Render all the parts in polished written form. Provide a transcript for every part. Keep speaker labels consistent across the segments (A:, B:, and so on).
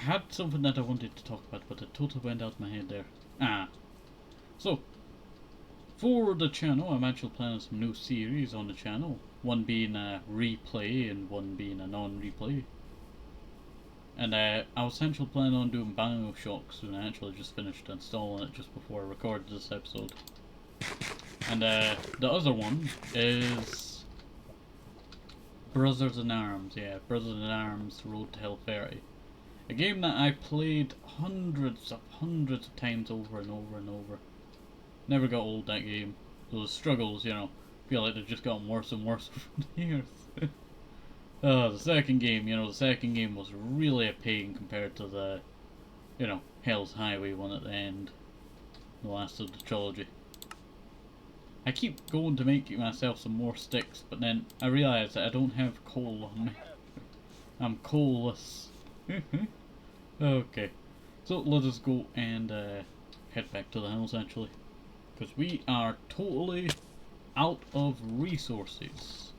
A: had something that I wanted to talk about, but it totally went out of my head there. So, for the channel, I'm actually planning some new series on the channel. One being a replay and one being a non-replay. And I was actually planning on doing Bioshock soon. I actually just finished installing it just before I recorded this episode. And the other one is Brothers in Arms. Yeah, Brothers in Arms Road to Hell 30. A game that I played hundreds of times over and over and over. Never got old, that game. Those struggles, you know, feel like they've just gotten worse and worse over the years. The second game, you know, the second game was really a pain compared to the, you know, Hell's Highway one at the end. The last of the trilogy. I keep going to make myself some more sticks, but then I realise that I don't have coal on me. I'm coalless. Okay, so let us go and head back to the house actually. Because we are totally out of resources.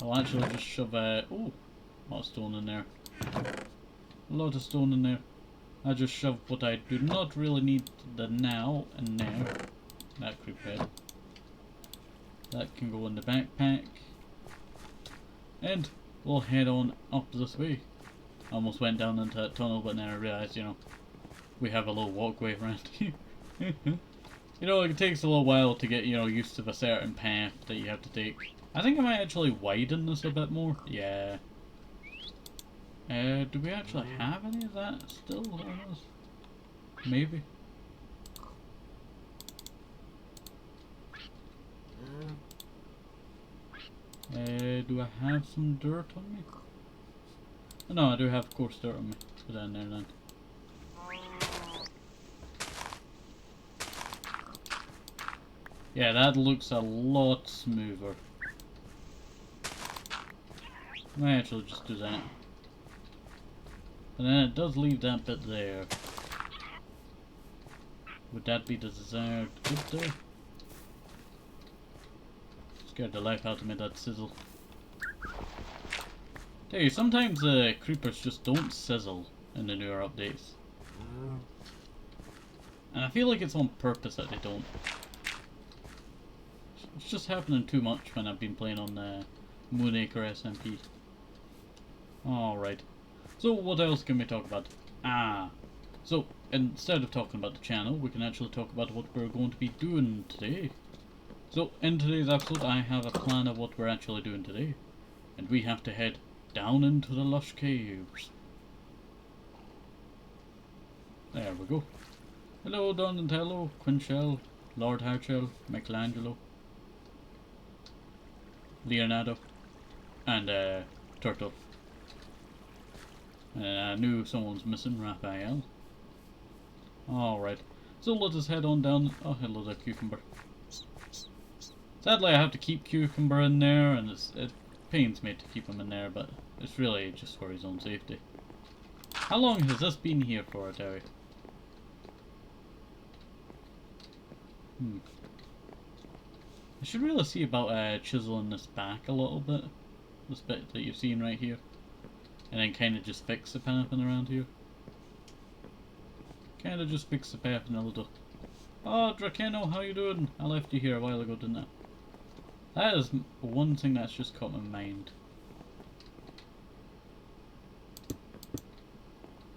A: I'll actually just shove oh, a lot of stone in there. A lot of stone in there. I just shoved what I do not really need the now and there. That creep head. That can go in the backpack. And we'll head on up this way. I almost went down into that tunnel, but then I realised, you know, we have a little walkway around here. You know, it takes a little while to get, you know, used to the certain path that you have to take. I think I might actually widen this a bit more. Yeah. Do we actually have any of that still on us? Maybe. Do I have some dirt on me? No, I do have coarse dirt on me. Let's go down there then. Yeah, that looks a lot smoother. I might actually just do that. And then it does leave that bit there. Would that be the desired good there? Scared the life out of me, that sizzle. Tell you, sometimes creepers just don't sizzle in the newer updates. And I feel like it's on purpose that they don't. It's just happening too much when I've been playing on the Moonacre SMP. Alright. So what else can we talk about? So instead of talking about the channel, we can actually talk about what we're going to be doing today. So in today's episode I have a plan of what we're actually doing today. And we have to head down into the lush caves. There we go. Hello Donatello, Quinchell, Lord Harchell, Michelangelo, Leonardo, and Turtle. And I knew someone's missing, Raphael. Alright, so let us head on down. Oh, hello there, Cucumber. Sadly I have to keep Cucumber in there, and it pains me to keep him in there, but it's really just for his own safety. How long has this been here for, Terry? I should really see about chiseling this back a little bit. This bit that you've seen right here. And then kind of just fix the pathing around here. Kind of just fix the pathing a little. Oh, Drakeno, how you doing? I left you here a while ago, didn't I? That is one thing that's just caught my mind.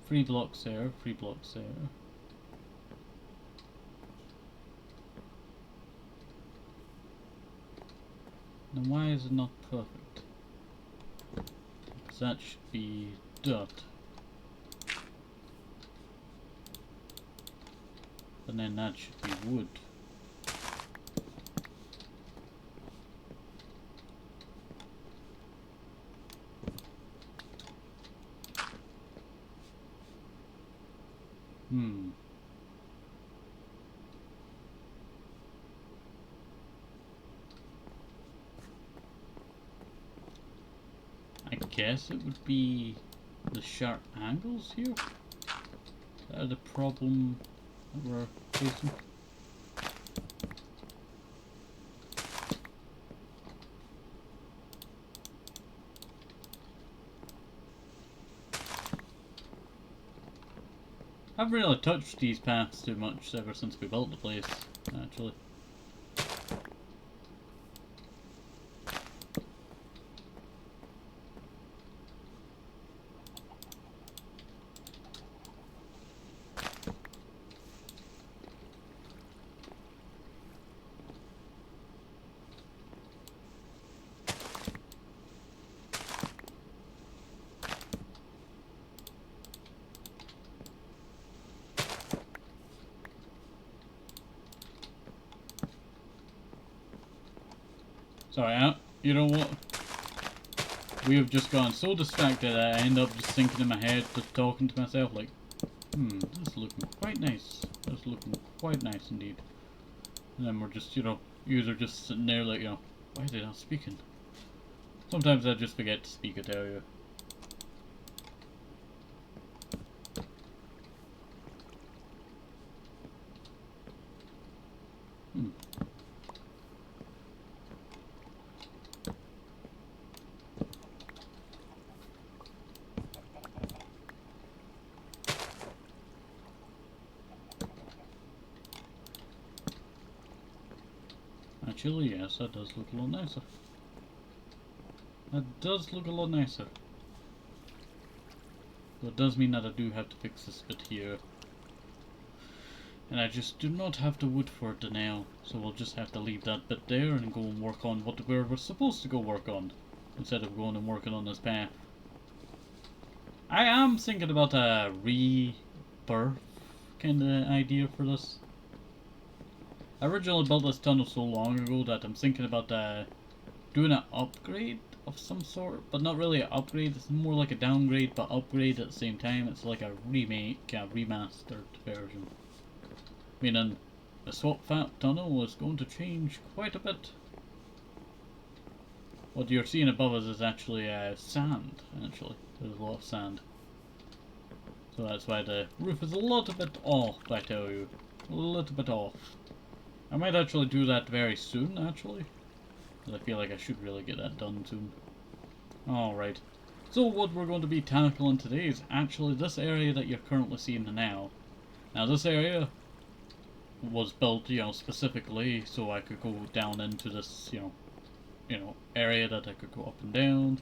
A: 3 blocks there, 3 blocks there. Then why is it not perfect? Because that should be dirt. And then that should be wood. I guess it would be the sharp angles here that are the problem that we're facing. haven't really touched these paths too much ever since we built the place, actually. Sorry, you know what? We have just gone so distracted that I end up just thinking in my head, just talking to myself like, this is looking quite nice. This is looking quite nice indeed. And then we're just, yous are just sitting there like, why are they not speaking? Sometimes I just forget to speak, I tell you. Actually, yes, that does look a lot nicer. That does look a lot nicer. So it does mean that I do have to fix this bit here. And I just do not have the wood for it now. So we'll just have to leave that bit there and go and work on what we're supposed to go work on. Instead of going and working on this path. I am thinking about a rebirth kind of idea for this. I originally built this tunnel so long ago that I'm thinking about doing an upgrade of some sort, but not really an upgrade. It's more like a downgrade, but upgrade at the same time. It's like a remake, a remastered version. Meaning, the swap fat tunnel is going to change quite a bit. What you're seeing above us is actually sand. Actually, there's a lot of sand. So that's why the roof is a little bit off. I tell you, a little bit off. I might actually do that very soon, actually. Because I feel like I should really get that done soon. Alright. So what we're going to be tackling today is actually this area that you're currently seeing now. Now this area was built, specifically so I could go down into this, area that I could go up and down.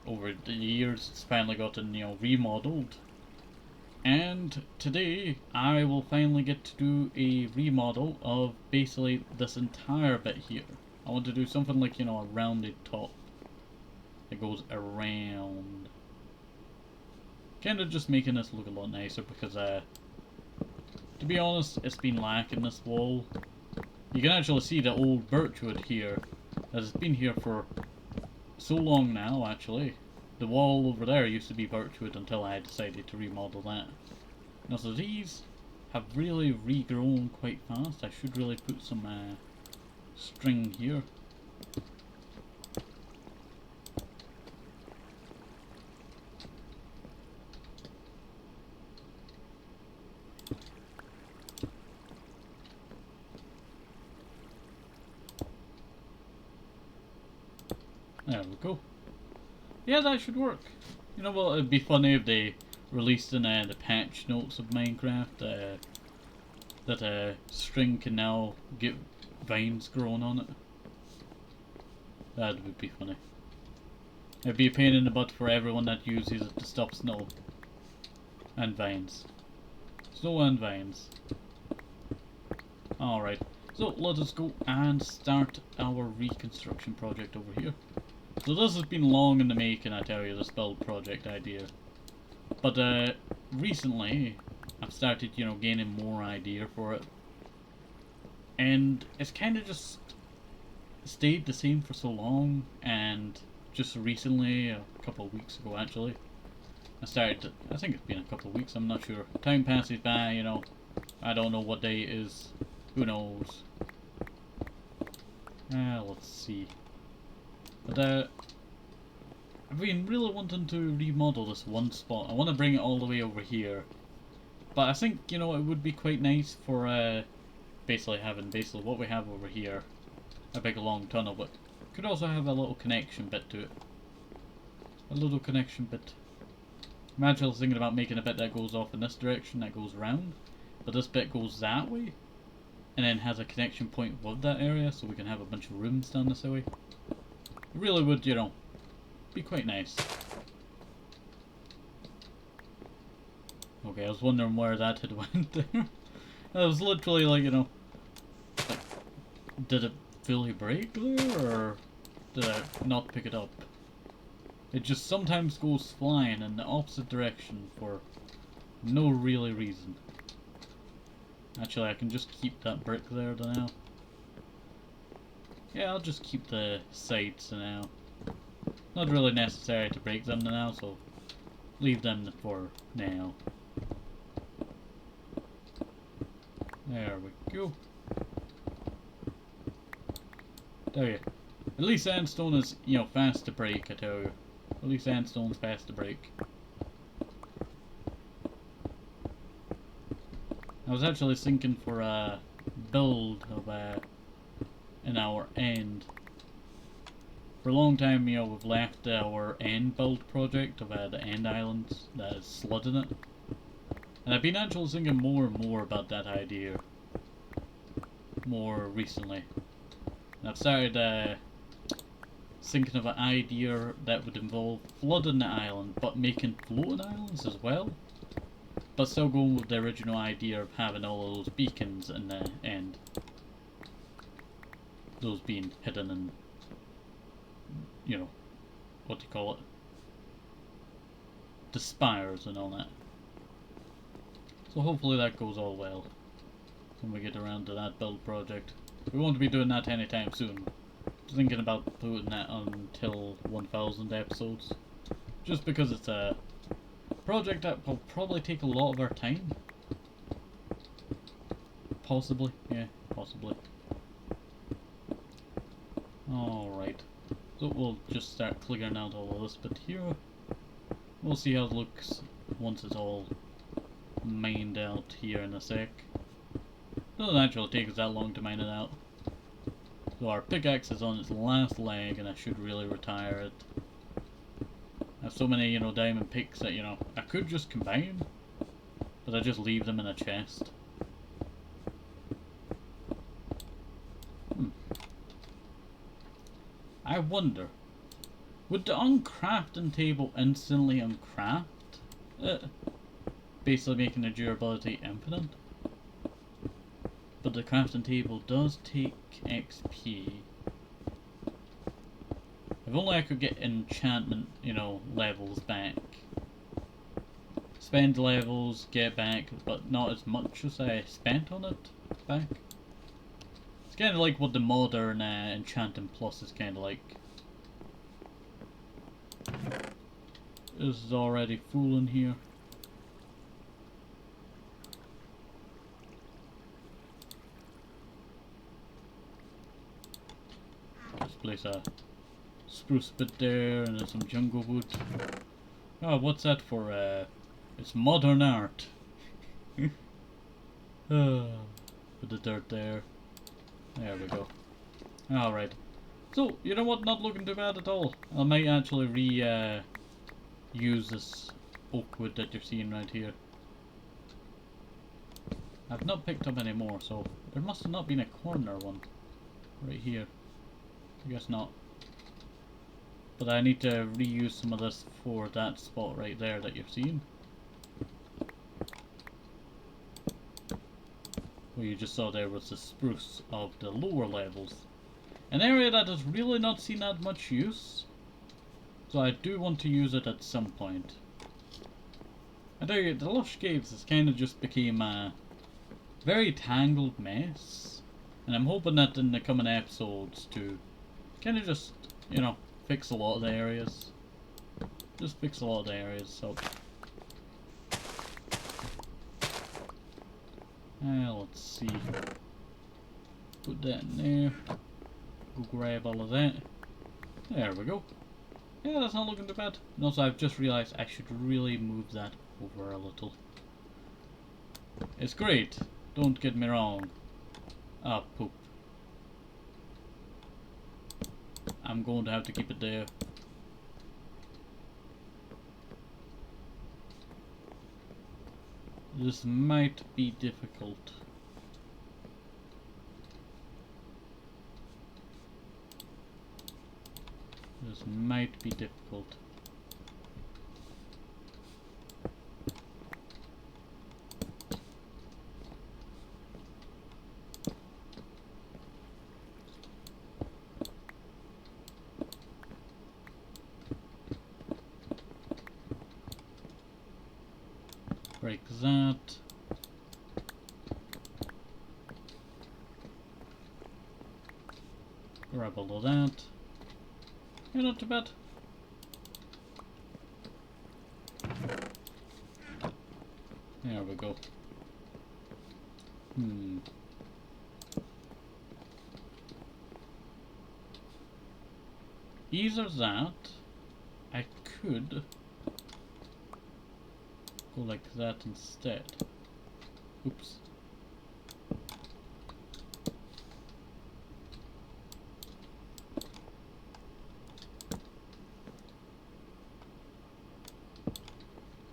A: Over the years it's finally gotten, remodeled. And today, I will finally get to do a remodel of basically this entire bit here. I want to do something like, a rounded top that goes around. Kind of just making this look a lot nicer because, to be honest, it's been lacking this wall. You can actually see the old birchwood here, as it's been here for so long now, actually. The wall over there used to be birchwood until I decided to remodel that. Now, so these have really regrown quite fast. I should really put some string here. There we go. Yeah, that should work. You know what, it'd be funny if they released in the patch notes of Minecraft that string can now get vines growing on it. That would be funny. It'd be a pain in the butt for everyone that uses it to stop snow. And vines. Snow and vines. Alright, so let us go and start our reconstruction project over here. So this has been long in the making, I tell you, this build project idea. But recently, I've started, gaining more idea for it. And it's kind of just stayed the same for so long, and just recently, a couple of weeks ago actually, I think it's been a couple of weeks, I'm not sure. Time passes by, I don't know what day it is, who knows. Let's see. But I've been really wanting to remodel this one spot. I want to bring it all the way over here. But I think, it would be quite nice for basically having what we have over here. A big long tunnel, but could also have a little connection bit to it. A little connection bit. I'm actually thinking about making a bit that goes off in this direction, that goes round. But this bit goes that way. And then has a connection point with that area, so we can have a bunch of rooms down this way. It really would, you know, be quite nice. Okay, I was wondering where that had went there. I was literally like, you know, like, did it fully break there, or did I not pick it up? It just sometimes goes flying in the opposite direction for no really reason. Actually, I can just keep that brick there now. Yeah, I'll just keep the sides now. Not really necessary to break them now, so leave them for now. There we go. Tell you, at least sandstone is, you know, fast to break, I tell you. At least sandstone's fast to break. I was actually thinking for a build of in our end. For a long time, you know, we've left our end build project of the end islands that is flooding it. And I've been actually thinking more and more about that idea. More recently. And I've started thinking of an idea that would involve flooding the island, but making floating islands as well. But still going with the original idea of having all of those beacons in the end. Those being hidden and, you know, what do you call it? The spires and all that. So hopefully that goes all well when we get around to that build project. We won't be doing that anytime soon. Thinking about putting that until 1000 episodes. Just because it's a project that will probably take a lot of our time. Possibly, yeah, possibly. Alright. So we'll just start clearing out all of this bit here. We'll see how it looks once it's all mined out here in a sec. Doesn't actually take us that long to mine it out. So our pickaxe is on its last leg and I should really retire it. I have so many, you know, diamond picks that, you know, I could just combine, but I just leave them in a chest. I wonder, would the uncrafting table instantly uncraft it? Basically making the durability infinite? But the crafting table does take XP. If only I could get enchantment, you know, levels back. Spend levels, get back, but not as much as I spent on it back. It's kind of like what the modern Enchanting Plus is kind of like. This is already full in here. Just place a spruce bit there and then some jungle wood. Oh, what's that for? It's modern art. Put the dirt there. There we go. Alright. So, you know what? Not looking too bad at all. I might actually use this oak wood that you're seeing right here. I've not picked up any more, so there must have not been a corner one right here. I guess not. But I need to reuse some of this for that spot right there that you're seeing. What you just saw there was the spruce of the lower levels. An area that has really not seen that much use. So I do want to use it at some point. I tell you, the Lush Caves has kind of just became a very tangled mess. And I'm hoping that in the coming episodes to kind of just, you know, fix a lot of the areas. Just fix a lot of the areas, so. Let's see. Put that in there. Go grab all of that. There we go. Yeah, that's not looking too bad. And also, I've just realised I should really move that over a little. It's great. Don't get me wrong. Ah, poop. I'm going to have to keep it there. This might be difficult. This might be difficult. Break that. Grab all of that. Yeah, not too bad. There we go. Either that, I could go like that instead. Oops.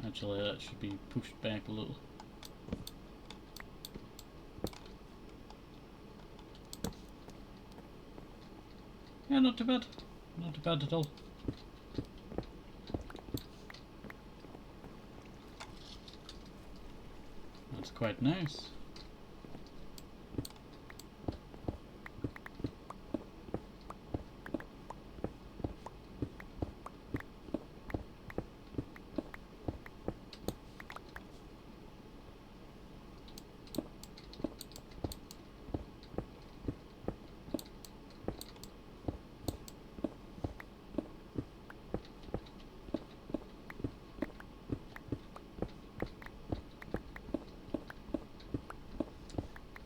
A: Actually, that should be pushed back a little. Yeah, not too bad. Not too bad at all. That's quite nice.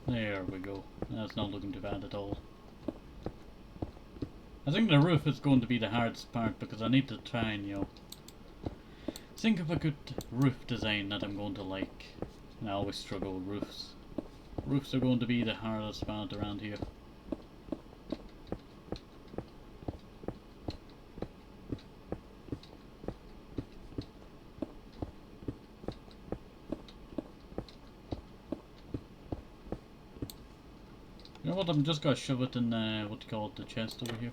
A: There we go. That's not looking too bad at all. I think the roof is going to be the hardest part because I need to try and, you know, think of a good roof design that I'm going to like. I always struggle with roofs. Roofs are going to be the hardest part around here. You know what, I'm just gonna shove it in, what do you call it, the chest over here.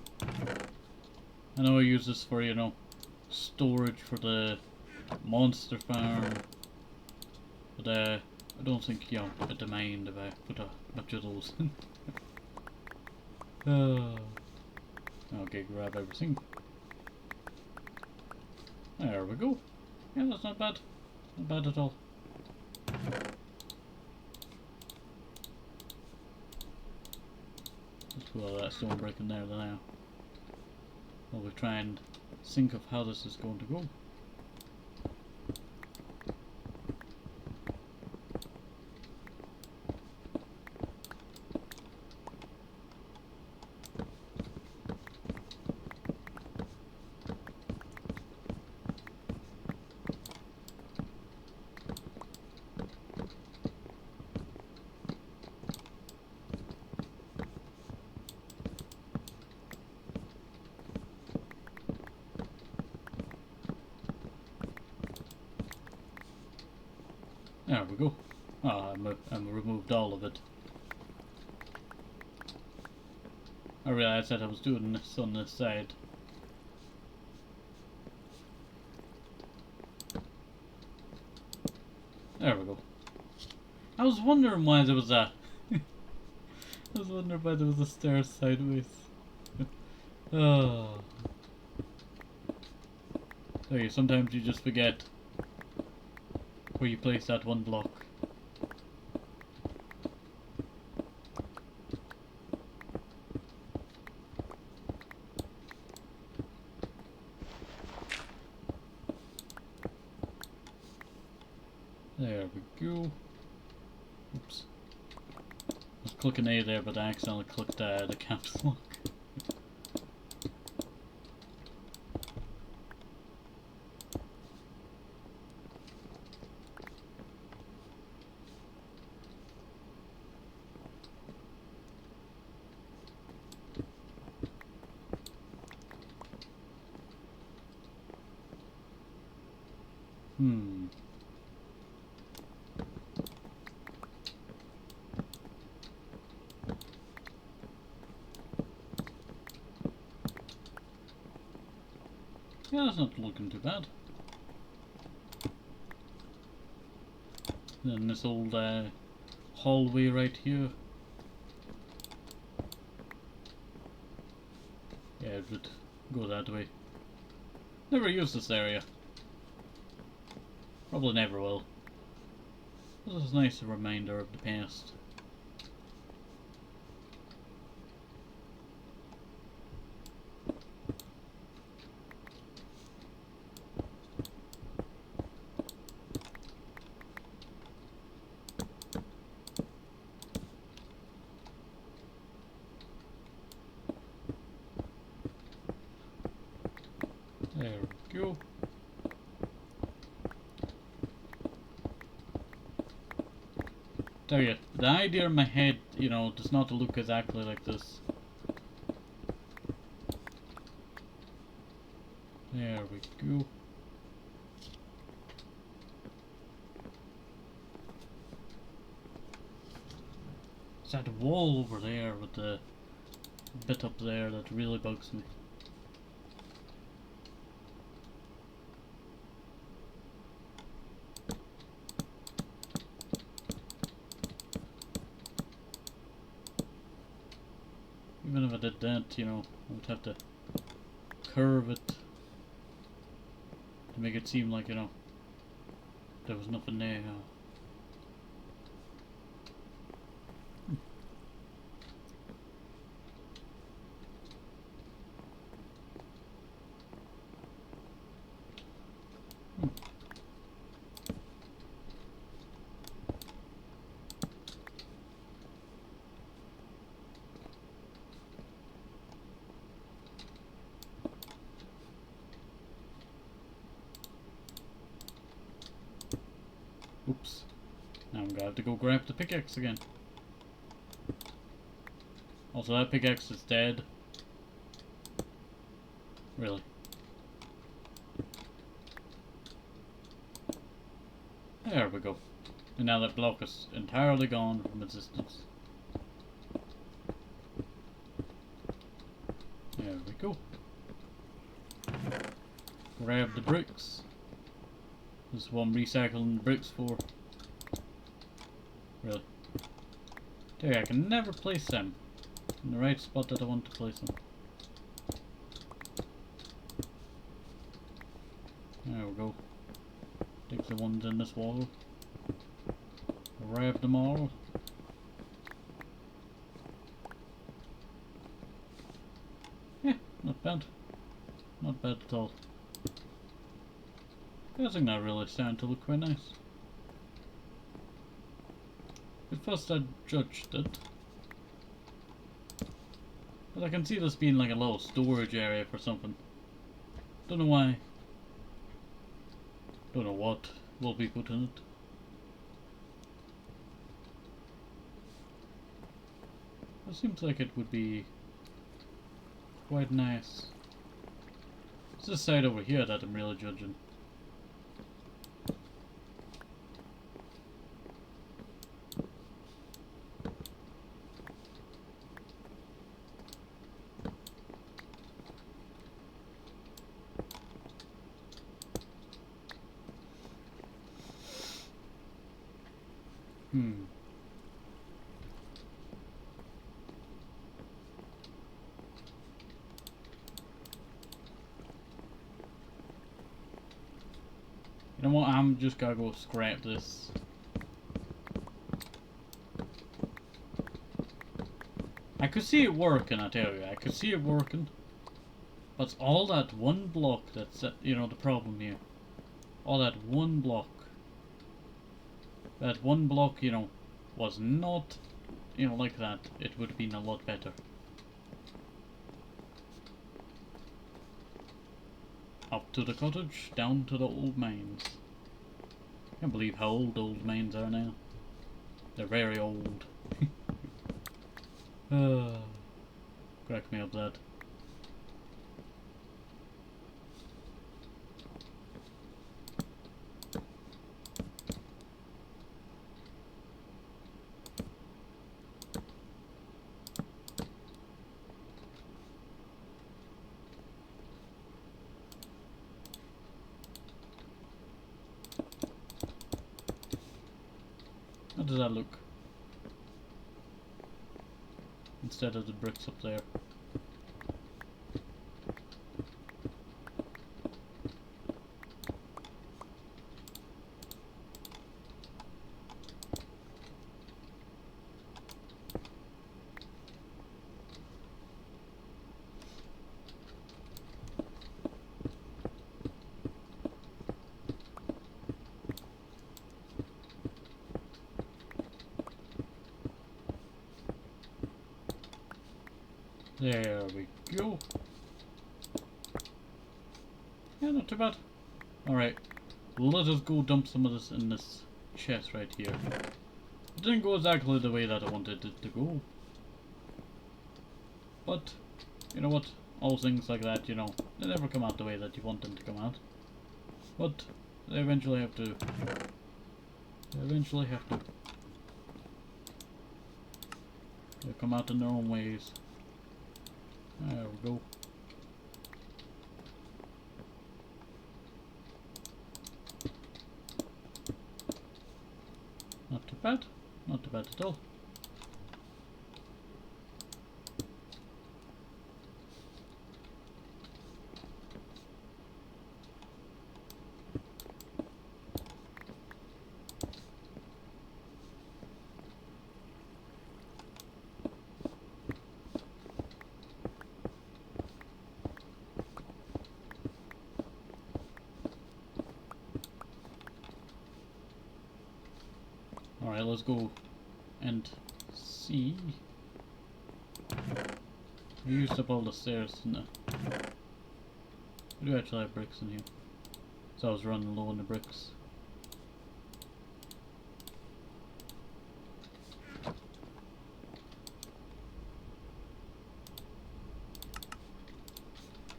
A: I know I use this for, you know, storage for the monster farm. But, I don't think, you know, it'd mind if I put a bunch of those in. Okay, grab everything. There we go. Yeah, that's not bad. Not bad at all. Let's put all that stone brick in there now. While we try and think of how this is going to go. There we go. Oh, I removed all of it. I realised that I was doing this on this side. There we go. I was wondering why there was a... I was wondering why there was a stair sideways. Oh. Okay, sometimes you just forget where you place that one block. There we go. Oops. I was clicking A there, but I accidentally clicked the caps lock. Yeah, that's not looking too bad. Then this old hallway right here. Yeah, it would go that way. Never used this area. Probably never will. This is a nice reminder of the past. There we go. Tell you, the idea in my head, you know, does not look exactly like this. There we go. It's that wall over there with the bit up there that really bugs me. Even if I did that, you know, I would have to curve it to make it seem like, you know, there was nothing there. Oops. Now I'm gonna have to go grab the pickaxe again. Also, that pickaxe is dead. Really. There we go. And now that block is entirely gone from existence. There we go. Grab the bricks. This is what I'm recycling bricks for. Really. There, I can never place them in the right spot that I want to place them. There we go. Take the ones in this wall. Grab them all. Yeah, not bad. Not bad at all. I think that really starting to look quite nice. At first I judged it. But I can see this being like a little storage area for something. Don't know why. Don't know what will be put in it. It seems like it would be quite nice. It's this side over here that I'm really judging. You know what, I'm just gonna go scrap this. I could see it working, I tell you, I could see it working. But it's all that one block that's, you know, the problem here. All that one block. That one block, you know, was not, you know, like that. It would have been a lot better. Up to the cottage, down to the old mines. Can't believe how old mines are now. They're very old. Crack me up that. How does that look? Instead of the bricks up there. There we go. Yeah, not too bad. Alright, let us go dump some of this in this chest right here. It didn't go exactly the way that I wanted it to go. But, you know what? All things like that, you know, they never come out the way that you want them to come out. But, they eventually have to. They eventually have to. They come out in their own ways. There we go. Not too bad. Not too bad at all. Alright, let's go and see. We used up all the stairs, didn't I? We do actually have bricks in here. So I was running low on the bricks.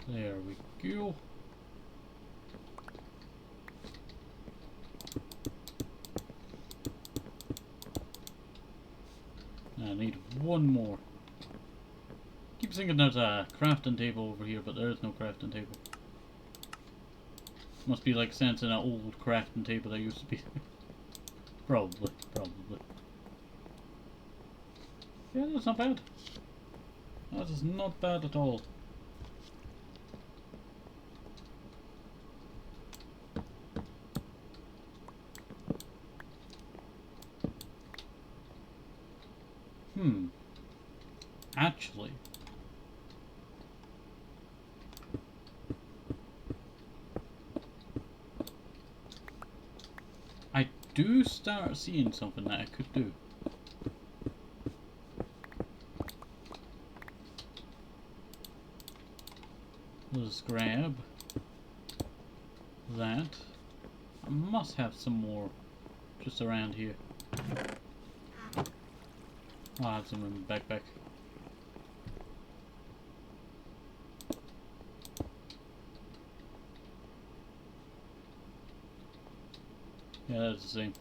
A: There we go. I need one more. Keep thinking there's a crafting table over here, but there is no crafting table. Must be like sense in an old crafting table that used to be. Probably. Yeah, that's not bad. That is not bad at all. Actually, I do start seeing something that I could do. Let's grab that. I must have some more just around here. Oh, I have some in my backpack. Yeah, that's the same.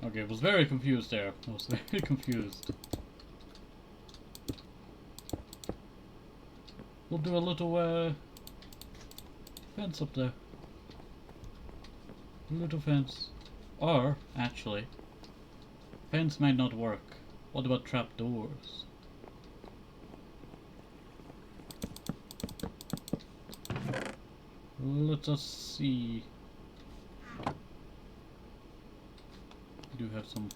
A: Okay, I was very confused there. I was very confused. We'll do a little fence up there. A little fence. Or, actually, fence might not work. What about trapdoors? Let us see. We do have some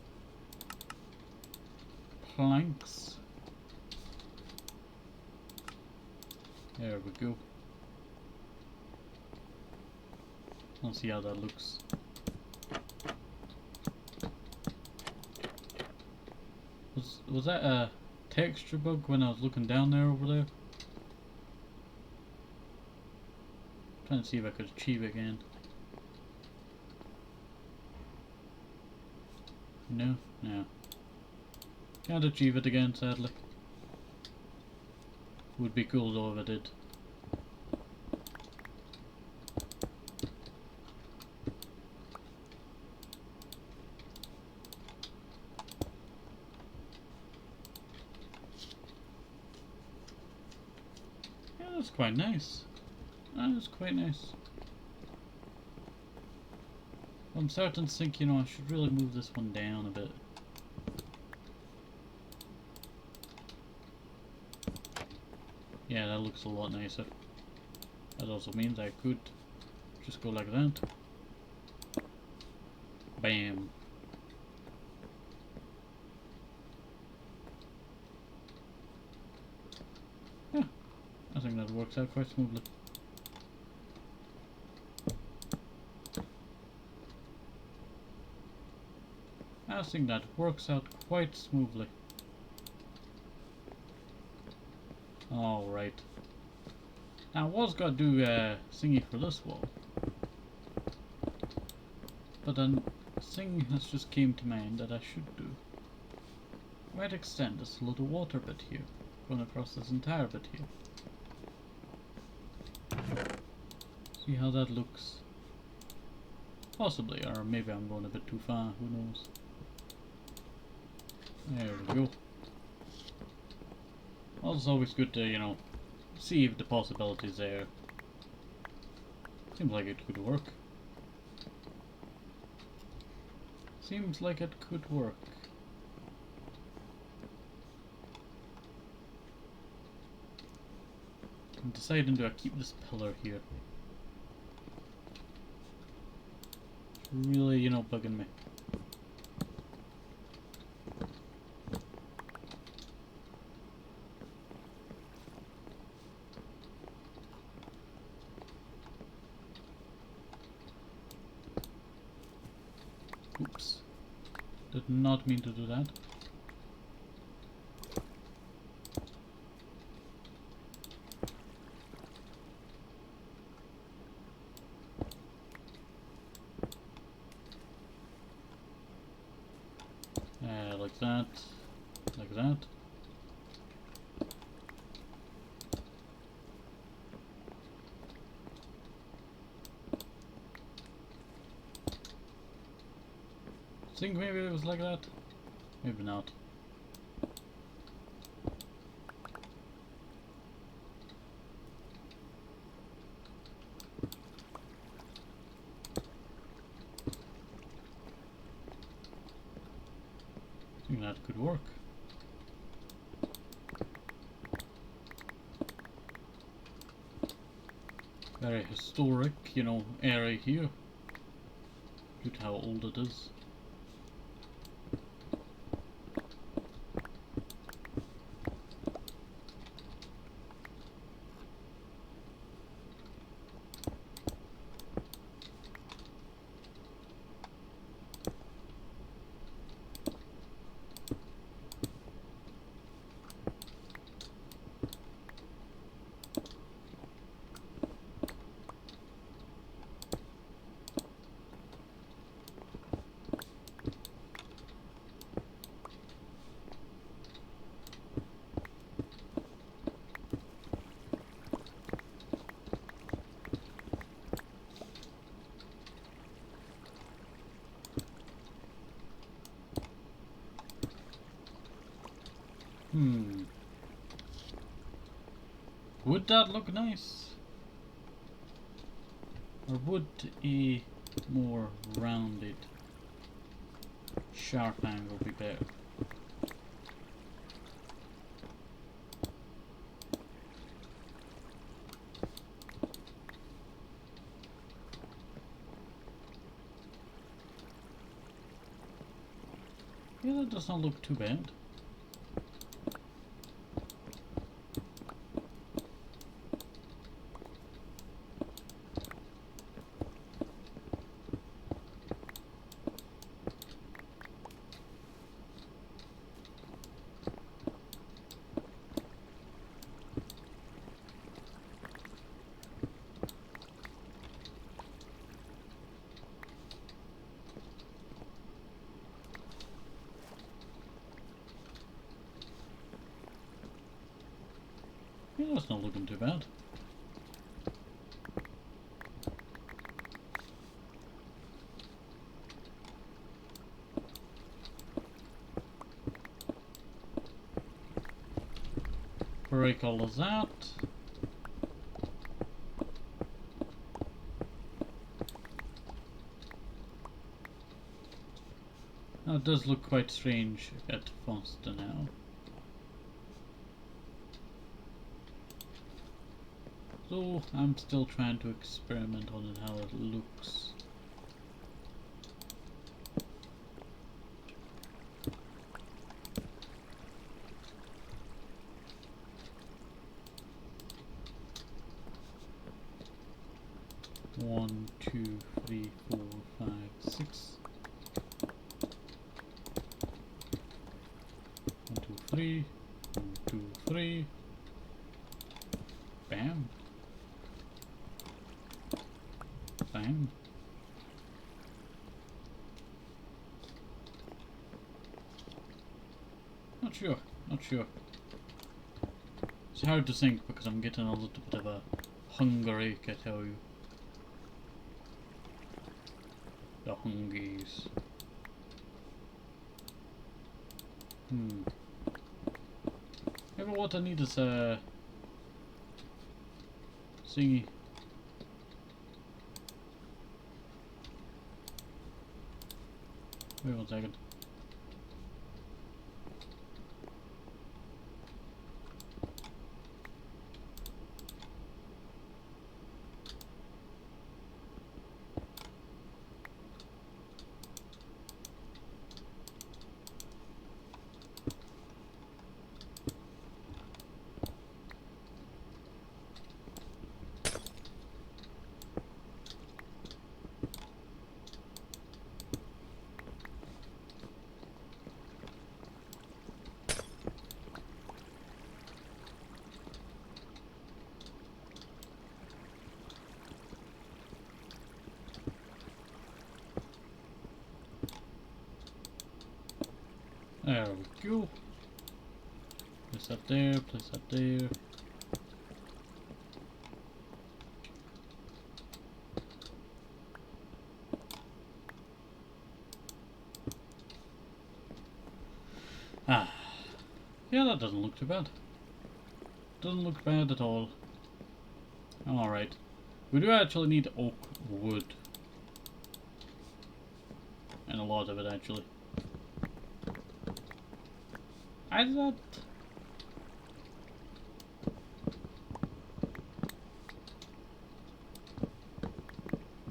A: planks. There we go. Let's see how that looks. Was that a texture bug when I was looking down there over there? Trying to see if I could achieve it again. No? No. Can't achieve it again, sadly. Would be cool though if I did. Yeah, that's quite nice. That is quite nice. I'm starting to think, you know, I should really move this one down a bit. Yeah, that looks a lot nicer. That also means I could just go like that. Bam. Yeah, I think that works out quite smoothly. I think that works out quite smoothly. Alright. Now I was gonna do thingy for this wall. But then thing has just came to mind that I should do. I might extend this little water bit here, going across this entire bit here. See how that looks. Possibly, or maybe I'm going a bit too far, who knows. There we go. Well, it's always good to, you know, see if the possibilities there. Seems like it could work. Seems like it could work. I'm deciding, do I keep this pillar here? It's really, you know, bugging me. Oops. Did not mean to do that. Like that. Like that. Think maybe it was like that? Maybe not. I think that could work. Very historic, you know, area here. Look how old it is. Would that look nice? Or would a more rounded, sharp angle be better? Yeah, that does not look too bad. Yeah, that's not looking too bad. Break all of that. That does look quite strange at Foster now. So I'm still trying to experiment on it, how it looks. One, two, three, 4, 5, 6. 1, 2, 3. 1, 2, 3. Bam. Bam. Not sure. Not sure. It's hard to think because I'm getting a little bit of a hunger ache, I tell you. The hungies. Maybe what I need is thingy. Wait 1 second. There we go. Place that there, place that there. Ah. Yeah, that doesn't look too bad. Doesn't look bad at all. Alright. We do actually need oak wood. And a lot of it actually. I thought...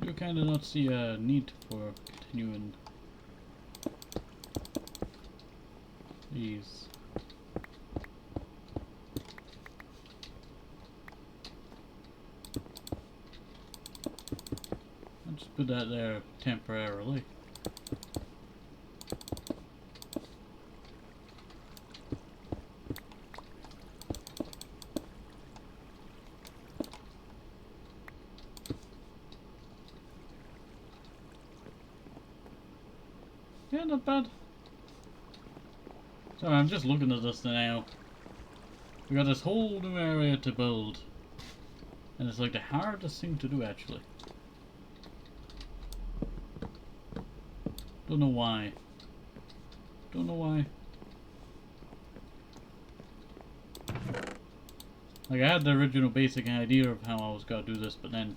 A: do kind of not see a need for continuing these. I'll just put that there temporarily. Yeah, not bad. So I'm just looking at this now. We got this whole new area to build. And it's like the hardest thing to do actually. Don't know why. Don't know why. Like I had the original basic idea of how I was gonna do this, but then,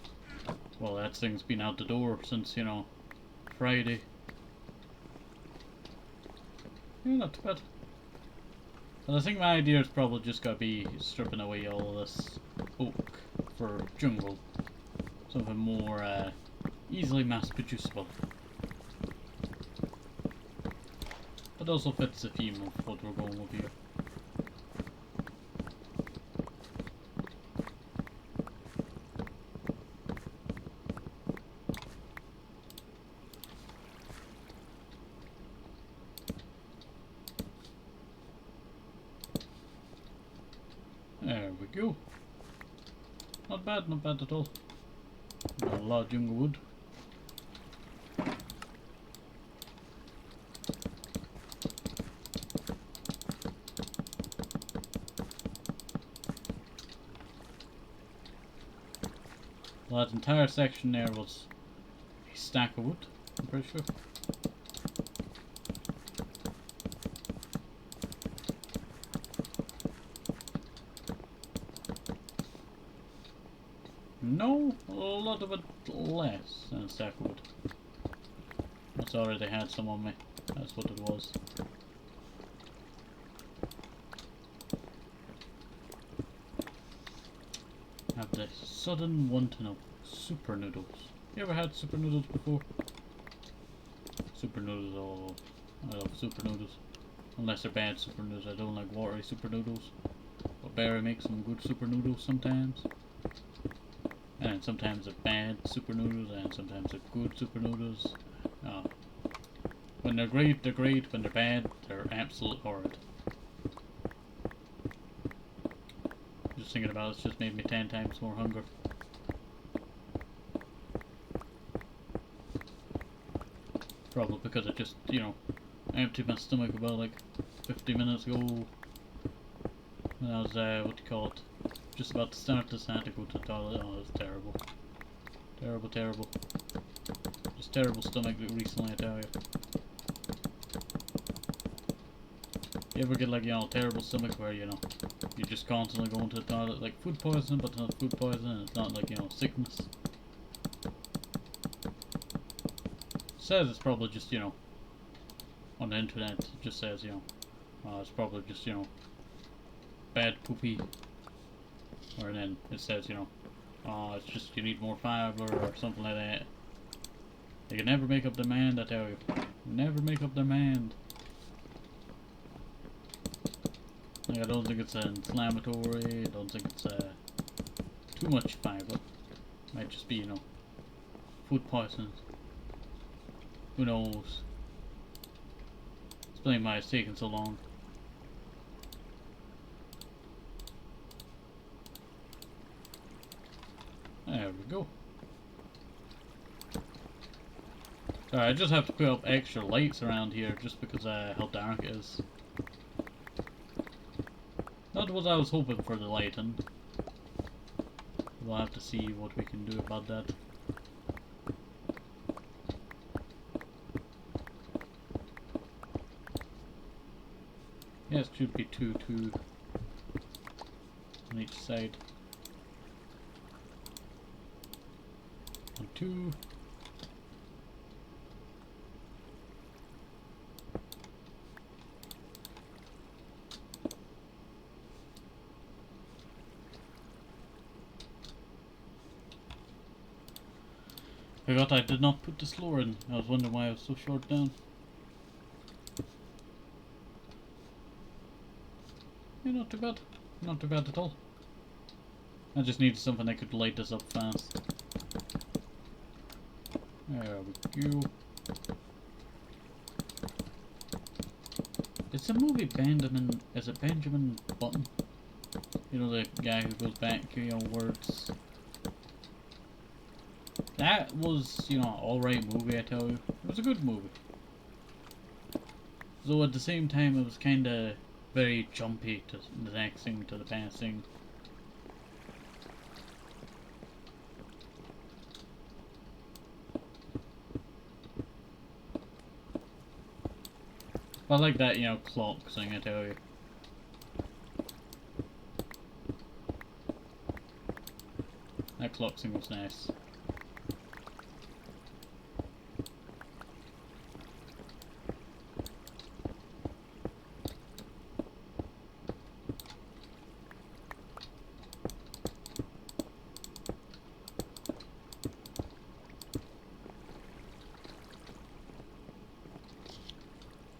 A: well, that thing's been out the door since, you know, Friday. Yeah, not too bad. But I think my idea is probably just gonna be stripping away all of this oak for jungle. Something more easily mass producible. But also fits the theme of what we're going with here. There we go. Not bad at all. Got a lot of jungle wood. Well, that entire section there was a stack of wood, I'm pretty sure. No, a lot of it less than a stack of wood. That's already had some on me. That's what it was. Have the sudden want to know. Super noodles. You ever had super noodles before? Super noodles, oh, I love super noodles. Unless they're bad super noodles. I don't like watery super noodles. But Berry makes some good super noodles sometimes. And sometimes they're bad super noodles, and sometimes they're good super noodles. When they're great, they're great. When they're bad, they're absolute horrid. Just thinking about it's just made me 10 times more hunger. Probably because I just, you know, emptied my stomach about like 50 minutes ago. When I was, what do you call it? Just about to start this, I had to go to the toilet. Oh, that's terrible. Terrible, terrible. Just terrible stomach recently, I tell you. You ever get like, you know, terrible stomach where, you know, you're just constantly going to the toilet, like food poisoning, but it's not food poisoning, it's not like, you know, sickness. Says it's probably just, you know, on the internet, it just says, you know, it's probably just, you know, bad poopy. Or then it says, you know, it's just you need more fiber or something like that. They can never make up demand, I tell you. Never make up demand. Like, I don't think it's inflammatory. I don't think it's too much fiber. Might just be, you know, food poisoning. Who knows? Explain why it's taking so long. There we go. Sorry, I just have to put up extra lights around here just because how dark it is. Not what I was hoping for the lighting. We'll have to see what we can do about that. Yes, it should be two on each side. 1, 2. I forgot I did not put the slower in. I was wondering why I was so short down. Yeah, not too bad. Not too bad at all. I just needed something that could light this up fast. There we go. It's a movie Benjamin. Is it Benjamin Button? You know, the guy who goes back, you know, words. That was, you know, alright movie, I tell you. It was a good movie. Though at the same time, it was kind of very jumpy to the next thing, to the past thing. I like that, you know, clock thing, I tell you. That clock thing was nice.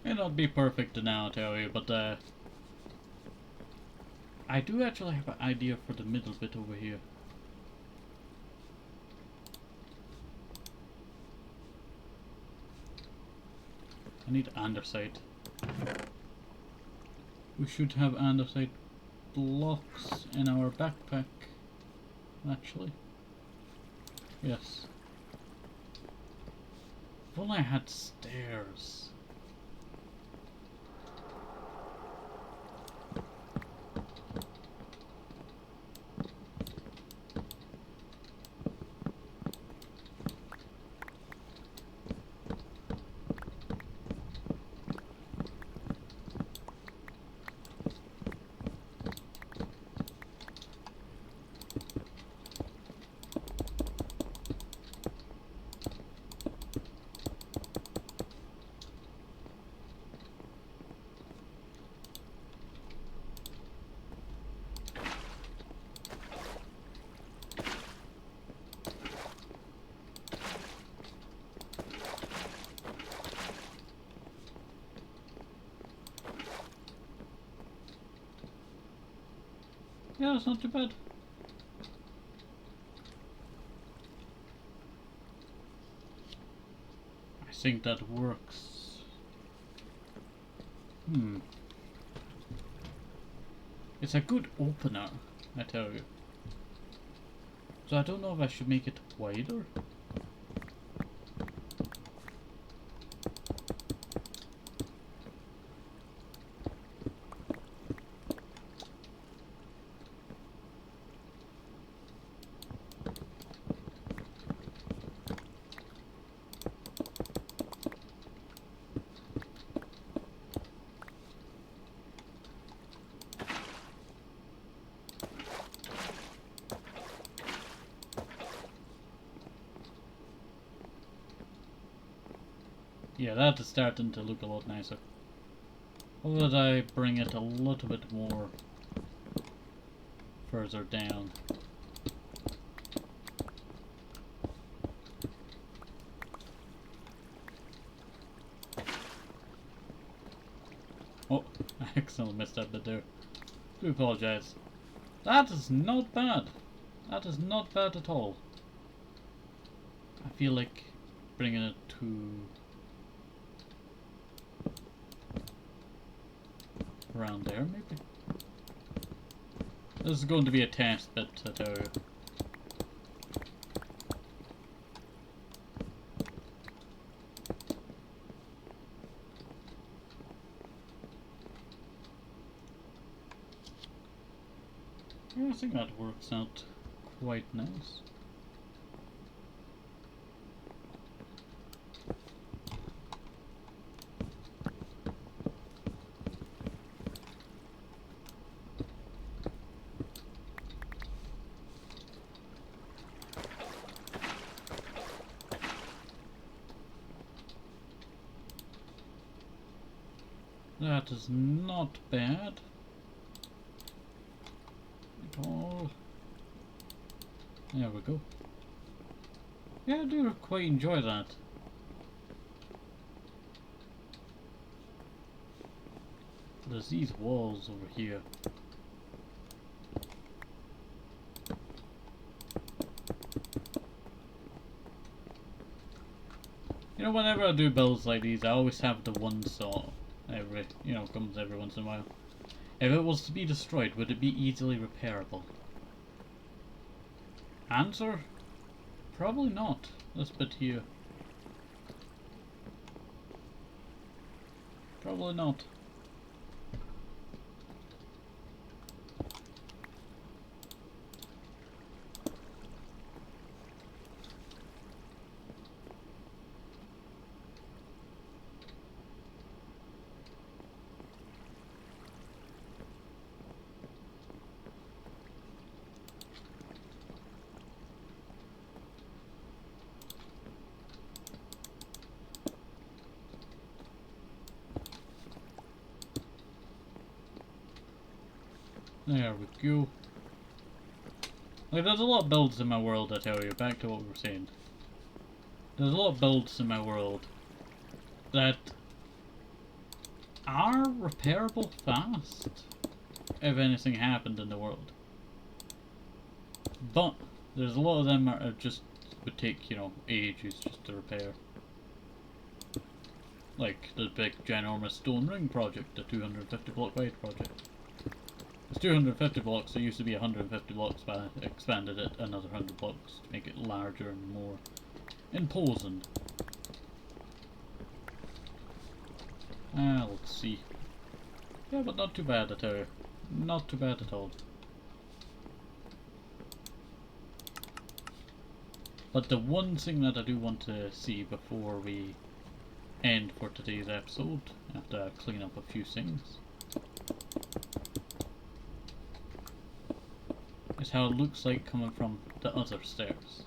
A: May not be perfect now, I tell you, but I do actually have an idea for the middle bit over here. I need andesite. We should have andesite blocks in our backpack, actually. Yes. If only I had stairs. Yeah, that's not too bad. I think that works. It's a good opener, I tell you. So I don't know if I should make it wider. Yeah, that is starting to look a lot nicer. Or would I bring it a little bit more further down? Oh, I accidentally messed up a bit there. Do apologise. That is not bad. That is not bad at all. I feel like bringing it to around there, maybe. This is going to be a test bit, I tell you. Yeah, I think that works out quite nice. That is not bad at all. There we go. Yeah, I do quite enjoy that. There's these walls over here. You know, whenever I do builds like these, I always have the one saw. Comes every once in a while. If it was to be destroyed, would it be easily repairable? Answer? Probably not. This bit here. Probably not. There we go. Like, there's a lot of builds in my world, I tell you, back to what we were saying. There's a lot of builds in my world that are repairable fast if anything happened in the world. But there's a lot of them that are just would take, ages just to repair. Like the big ginormous stone ring project, the 250 block wide project. It's 250 blocks, it used to be 150 blocks, but I expanded it another 100 blocks to make it larger and more imposing. Let's see. Yeah, but not too bad, I tell you. Not too bad at all. But the one thing that I do want to see before we end for today's episode, I have to clean up a few things, is how it looks like coming from the other stairs.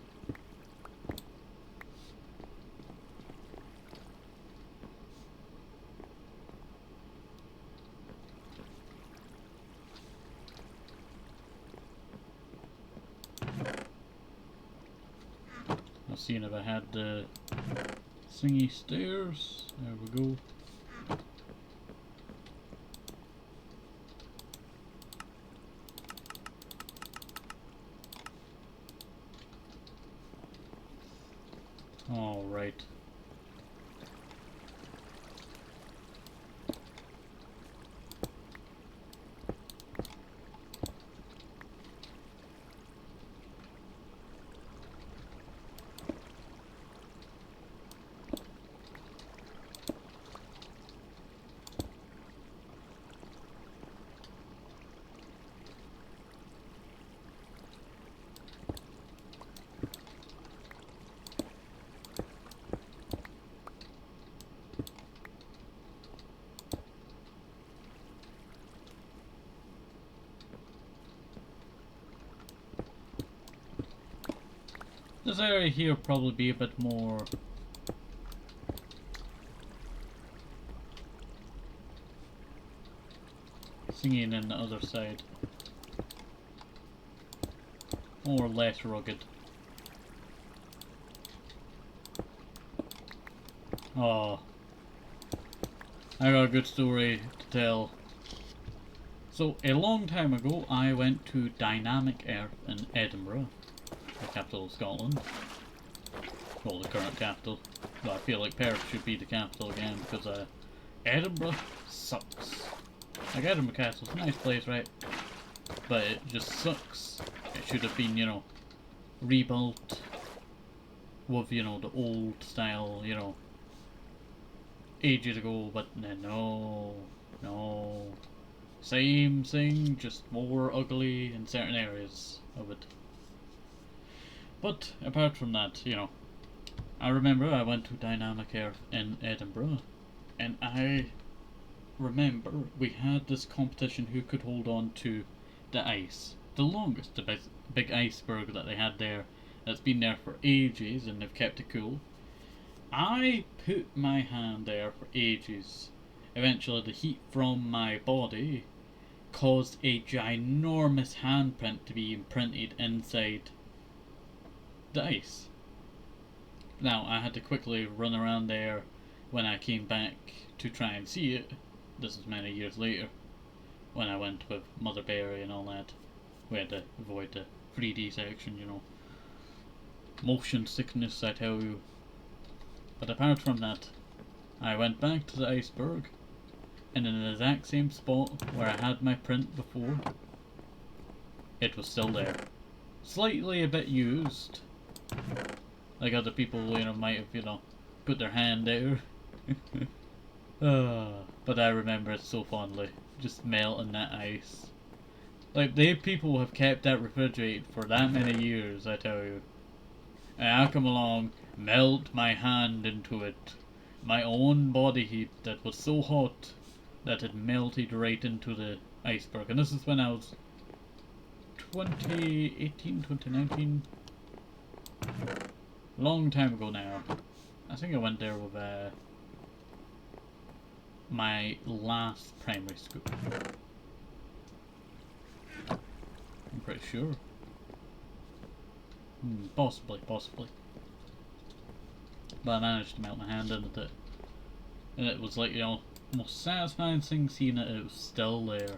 A: I was seeing if I had the thingy stairs. There we go. All right. This area here will probably be a bit more singing in the other side. Or less rugged. Oh, I got a good story to tell. So, a long time ago, I went to Dynamic Earth in Edinburgh, the capital of Scotland. Well, the current capital. But I feel like Perth should be the capital again because Edinburgh sucks. Like, Edinburgh Castle's a nice place, right? But it just sucks. It should have been, you know, rebuilt with, you know, the old style, you know, ages ago, but no. Same thing, just more ugly in certain areas of it. But apart from that, you know, I remember I went to Dynamic Air in Edinburgh, and I remember we had this competition who could hold on to the ice. The longest, the big iceberg that they had there, that's been there for ages and they've kept it cool. I put my hand there for ages. Eventually the heat from my body caused a ginormous handprint to be imprinted inside the ice. Now I had to quickly run around there when I came back to try and see it. This is many years later, when I went with Mother Berry and all that. We had to avoid the 3D section, you know. Motion sickness, I tell you. But apart from that, I went back to the iceberg, and in the exact same spot where I had my print before, it was still there. Slightly a bit used. Like other people, you know, might have, you know, put their hand there. But I remember it so fondly. Just melting that ice. Like, they people have kept that refrigerated for that many years, I tell you. And I come along, melt my hand into it. My own body heat that was so hot that it melted right into the iceberg. And this is when I was 2018, 2019. Long time ago now. I think I went there with my last primary school. I'm pretty sure. Possibly. But I managed to melt my hand into it. And it was like, you know, most satisfying thing seeing it, it was still there.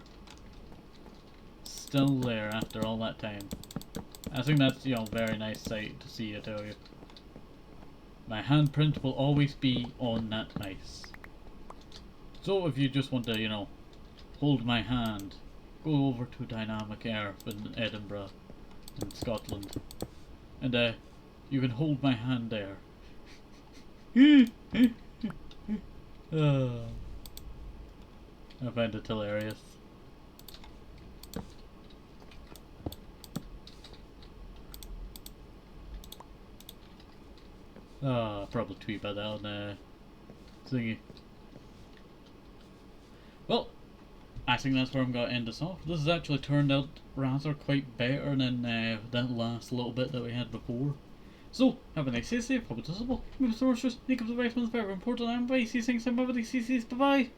A: Still there after all that time. I think that's, you know, a very nice sight to see, I tell you. My handprint will always be on that ice. So if you just want to, you know, hold my hand, go over to Dynamic Air in Edinburgh, in Scotland, and you can hold my hand there. I find it hilarious. Probably tweet about that on thingy. Well, I think that's where I'm going to end this off. This has actually turned out rather quite better than that last little bit that we had before. So, have a nice day, safe, hope it's visible. Move the sources, think of the very important, and bye. See you next time, everybody. See you, bye bye.